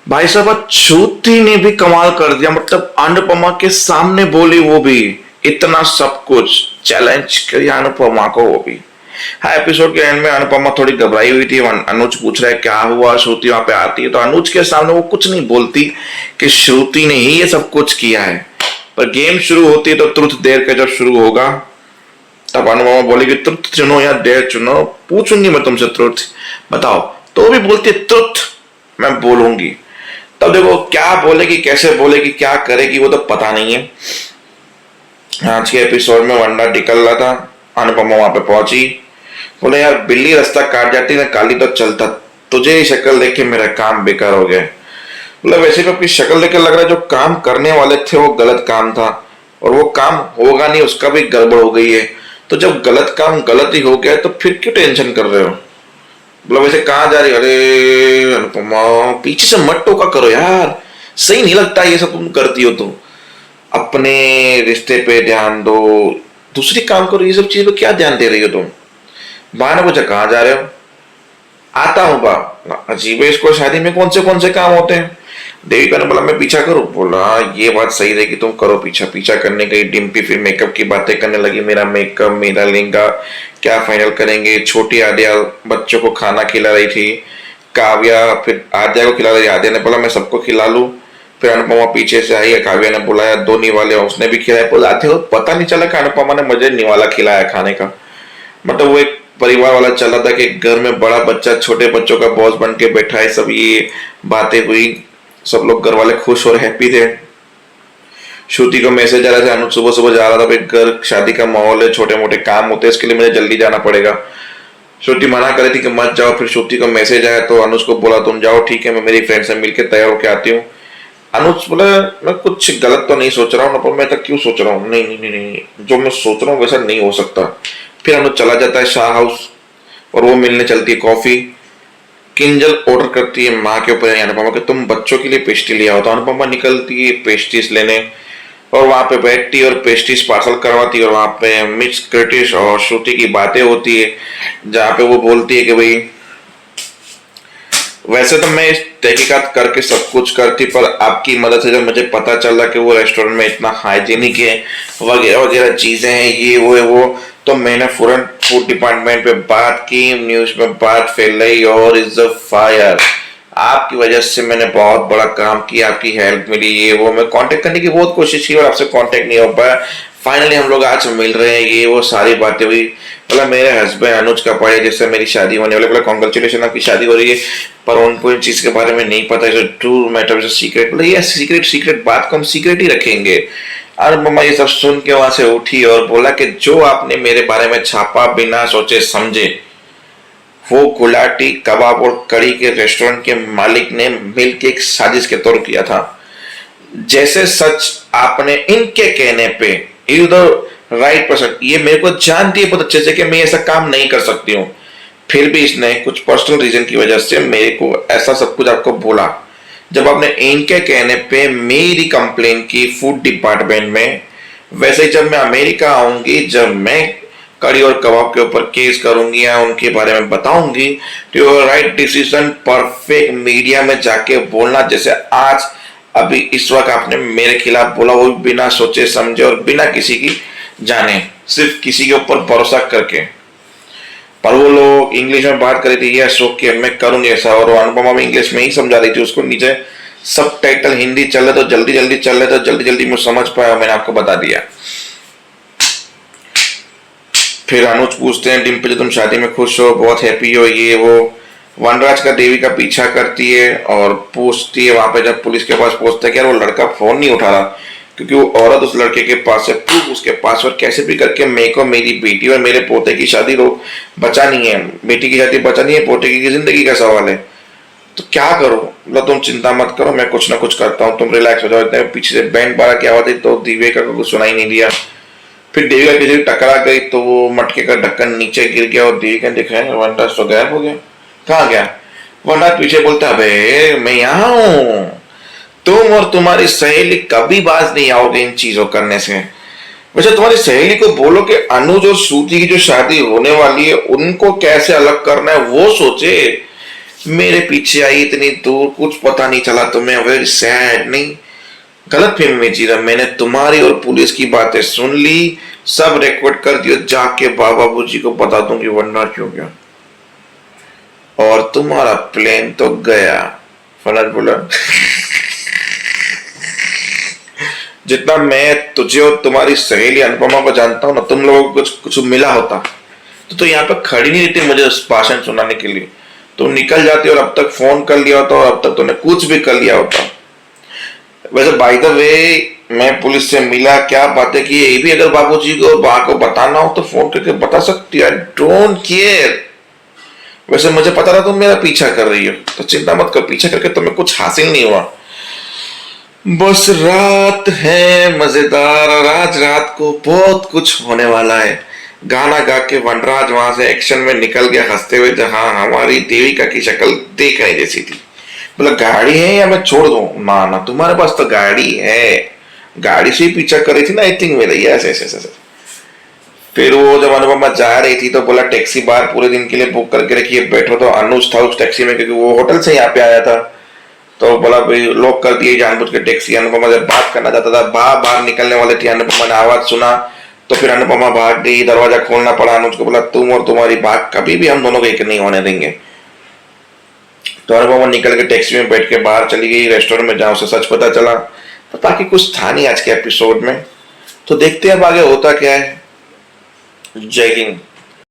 भाई साहब आज श्रुति ने भी कमाल कर दिया। मतलब अनुपमा के सामने बोली, वो भी इतना सब कुछ चैलेंज किया अनुपमा को, वो भी। हाँ, एपिसोड के एंड में अनुपमा थोड़ी घबराई हुई थी। अनुज पूछ रहा है क्या हुआ, श्रुति वहां पे आती है तो अनुज के सामने वो कुछ नहीं बोलती कि श्रुति ने ही ये सब कुछ किया है। पर गेम शुरू होती है तो ट्रुथ देर का जब शुरू होगा तब अनुपमा बोलेगी ट्रुथ चुनो या डेयर चुनो, पूछूंगी मैं तुमसे ट्रुथ बताओ, तो भी बोलती है ट्रुथ मैं बोलूंगी। तब देखो क्या बोलेगी, कैसे बोलेगी, क्या करेगी वो तो पता नहीं है। आज के एपिसोड में वंडा निकल रहा था, अनुपमा वहां पे पहुंची, बोले यार बिल्ली रास्ता काट जाती ना काली तो चलता, तुझे ही शक्ल देख के मेरा काम बेकार हो गया। मतलब वैसे भी आपकी शक्ल देख के लग रहा है जो काम करने वाले थे वो गलत काम था और वो काम होगा नहीं, उसका भी गड़बड़ हो गई है। तो जब गलत काम गलत ही हो गया तो फिर क्यों टेंशन कर रहे हो? मतलब वैसे कहाँ जा रही? अरे अनुपमा पीछे से मत टोका करो यार, सही नहीं लगता ये सब तुम करती हो। तो अपने रिश्ते पे ध्यान दो, दूसरी काम करो, ये सब चीज पे क्या ध्यान दे रही हो तुम? बहाना पूछा कहाँ जा रहे हो? आता हूँ बा। अजीब है, इसको शादी में कौन से काम होते हैं? देविका ने बोला मैं पीछा करूं? बोला ये बात सही रहेगी, तुम करो पीछा। पीछा करने गई डिम्पी, फिर मेकअप की बातें करने लगी, मेरा मेकअप, मेरा लहंगा क्या फाइनल करेंगे। छोटी आद्या बच्चों को खाना खिला रही थी, काव्या फिर आद्या को खिला रही, आद्या ने बोला मैं सबको खिला लूं। फिर अनुपमा पीछे से आई, काव्या ने बुलाया, दो निवाले उसने भी खिलाया। बुलाते हो पता नहीं चला कि अनुपमा ने मुझे निवाला खिलाया खाने का। मतलब वो एक परिवार वाला चला था कि घर में बड़ा बच्चा छोटे बच्चों का बॉस बन के बैठा है, सब ये बातें हुई, सब लोग घर वाले खुश और हैप्पी थे। श्रुति को मैसेज आ रहा था, अनुज सुबह सुबह जा रहा था, भाई घर शादी का माहौल है, छोटे मोटे काम होते हैं, इसके लिए मुझे जल्दी जाना पड़ेगा। श्रुति मना कर रही थी कि मत जाओ, फिर श्रुति को मैसेज आया तो अनुज को बोला तुम जाओ, ठीक है मैं मेरी फ्रेंड से मिलकर तैयार होकर आती हूँ। अनुज बोला मैं कुछ गलत तो नहीं सोच रहा हूँ, पर मैं तक क्यों सोच रहा हूँ, नहीं नहीं नहीं नहीं, जो मैं सोच रहा हूँ वैसा नहीं हो सकता। फिर अनुज चला जाता है शाह हाउस और वो मिलने चलती है कॉफी। किंजल ऑर्डर करती है माँ के ऊपर अनुपमा के तुम बच्चों के लिए पेस्ट्री ले आओ, तो अनुपमा निकलती है पेस्ट्रीज लेने और वहां पे बैठती है और पेस्ट्रीज पार्सल करवाती है। और वहां पे मिक्स क्रिटिश और श्रुति की बातें होती है, जहाँ पे वो बोलती है कि भाई वैसे तो मैं इस तहकीकात करके सब कुछ करती, पर आपकी मदद से जब मुझे पता चला कि वो रेस्टोरेंट में इतना हाइजीनिक है, वगैरह वगैरह चीजें हैं, ये वो है वो, तो मैंने फौरन फूड डिपार्टमेंट पे बात की, न्यूज में बात फैलाई और इज अ फायर। आपकी वजह से मैंने बहुत बड़ा काम किया, आपकी हेल्प मिली, ये वो। मैं कांटेक्ट करने की बहुत कोशिश की और आपसे कांटेक्ट नहीं हो पाया, फाइनली हम लोग आज मिल रहे हैं, ये वो सारी बातें हुई। बोला मेरे हस्बैंड अनुज कपाड़िया जिससे मेरी शादी होने वाली, बोला कॉन्ग्रेचुलेशन आपकी शादी हो रही है, पर उनको इन चीज के बारे में नहीं पता है, ट्रू मैटर सीक्रेट। बोला ये सीक्रेट सीक्रेट बात को हम सीक्रेट ही रखेंगे। और मम्मा ये सब सुन के वहां से उठी और बोला कि जो आपने मेरे बारे में छापा बिना सोचे समझे, वो गुलाटी कबाब और कड़ी के रेस्टोरेंट के मालिक ने मिलकर एक साजिश के तौर किया था। जैसे सच आपने इनके कहने पे यू द राइट पर्सन, ये मेरे को जानती है बहुत अच्छे से कि मैं ऐसा काम नहीं कर सकती हूँ, फिर भी इसने कुछ पर्सनल रीजन की वजह से मेरे को ऐसा सब कुछ आपको बोला। जब आपने इनके कहने पे मेरी कंप्लेन की फूड डिपार्टमेंट में, वैसे जब मैं अमेरिका आऊंगी, जब मैं कड़ी और कबाब के ऊपर केस करूंगी या उनके बारे में बताऊंगी, तो your right decision perfect media में जाके बोलना, जैसे आज अभी इस वक्त आपने मेरे खिलाफ बोला, वो बिना सोचे समझे और बिना किसी की जाने, सिर्फ किसी के ऊपर भरोसा करके। पर वो लोग इंग्लिश में बात कर रही थी, यस ओके मैं करूंगी ऐसा, और अनुपमा भी इंग्लिश में ही समझा रही थी उसको। नीचे सब टाइटल हिंदी चल रहे तो जल्दी जल्दी चल रहे तो जल्दी जल्दी मैं समझ पाया, मैंने आपको बता दिया। फिर अनुज पूछते हैं डिम्पल तुम शादी में खुश हो, बहुत हैप्पी हो, ये वो। वनराज का देवी का पीछा करती है और पूछती है वहां पे, जब पुलिस के पास पहुंचता है कि यार वो लड़का फोन नहीं उठा रहा, क्योंकि वो औरत उस लड़के के पास है, प्रूफ उसके पास, और कैसे भी करके मेरे को मेरी बेटी और मेरे पोते की शादी बचानी है। बेटी की शादी बचानी है, पोते की जिंदगी का सवाल है, तो क्या करो? मतलब तुम चिंता मत करो, मैं कुछ ना कुछ करता हूँ, तुम रिलैक्स हो जाओ। इतने पीछे से बैंड बारा की आवाज आई तो दिव्या का कुछ सुनाई नहीं दिया। फिर देविका किसी टकरा गई तो वो मटके का ढक्कन नीचे गिर गया और देविका ने देखा वनराज तो गायब हो गया। कहाँ गया? वनराज पीछे बोलता है मैं यहाँ हूँ, तुम और तुम्हारी सहेली कभी बाज नहीं आओगे इन चीजों करने से। वैसे तुम्हारी सहेली को बोलो कि अनुज और श्रुति की जो शादी होने वाली है उनको कैसे अलग करना है वो सोचे, मेरे पीछे आई इतनी दूर, कुछ पता नहीं चला तुम्हें, वेरी सैड। नहीं, गलत फहमी में जी रहा, मैंने तुम्हारी और पुलिस की बातें सुन ली, सब रिकॉर्ड कर दिया, जाके बाबू जी को बता दूंगी वरना क्यों गया, और तुम्हारा प्लेन तो गया। फनर बोला जितना मैं तुझे और तुम्हारी सहेली अनुपमा को जानता हूं ना, तुम लोगों को कुछ कुछ मिला होता तो यहाँ पे खड़ी नहीं रहती मुझे भाषण सुनाने के लिए, तुम निकल जाती और अब तक फोन कर लिया होता, और अब तक तुमने कुछ भी कर लिया होता। वैसे बाय द वे, मैं पुलिस से मिला, क्या बातें की, ये भी अगर बाबूजी को और बा को बताना हो तो फोन करके बता सकती है, आई डोंट केयर। वैसे मुझे पता था तुम मेरा पीछा कर रही हो, तो चिंता मत कर, पीछा करके तुम्हें कुछ हासिल नहीं हुआ। बस रात है मजेदार, और आज रात को बहुत कुछ होने वाला है। गाना गा के वनराज वहां से एक्शन में निकल गया हंसते हुए, जहां हमारी देविका की शक्ल देखने जैसी थी। बोला गाड़ी है या मैं छोड़ दूं? ना ना, तुम्हारे पास तो गाड़ी है, गाड़ी से ही पीछा कर रही थी ना, आई थिंक मेरे ऐसे ऐसे ऐसे। फिर वो जब अनुपमा जा रही थी तो बोला टैक्सी बाहर पूरे दिन के लिए बुक करके रखी है, बैठो। तो अनुज था उस टैक्सी में, क्योंकि वो होटल से यहाँ पे आया था, तो बोला भाई लॉक कर दिए जानबूझ के टैक्सी। अनुपमा जब बात करना चाहता था, बाहर निकलने वाले थे, अनुपमा ने आवाज सुना तो फिर अनुपमा भाग गई, दरवाजा खोलना पड़ा अनुज को। बोला तुम और तुम्हारी बात कभी भी हम दोनों को एक नहीं होने देंगे। तो अनुपमा निकल के टैक्सी में बैठ के बाहर चली गई रेस्टोरेंट में, जहां उसे सच पता चला। तो बाकी कुछ था नहीं आज के एपिसोड में, तो देखते हैं अब आगे होता क्या है। जय हिंद।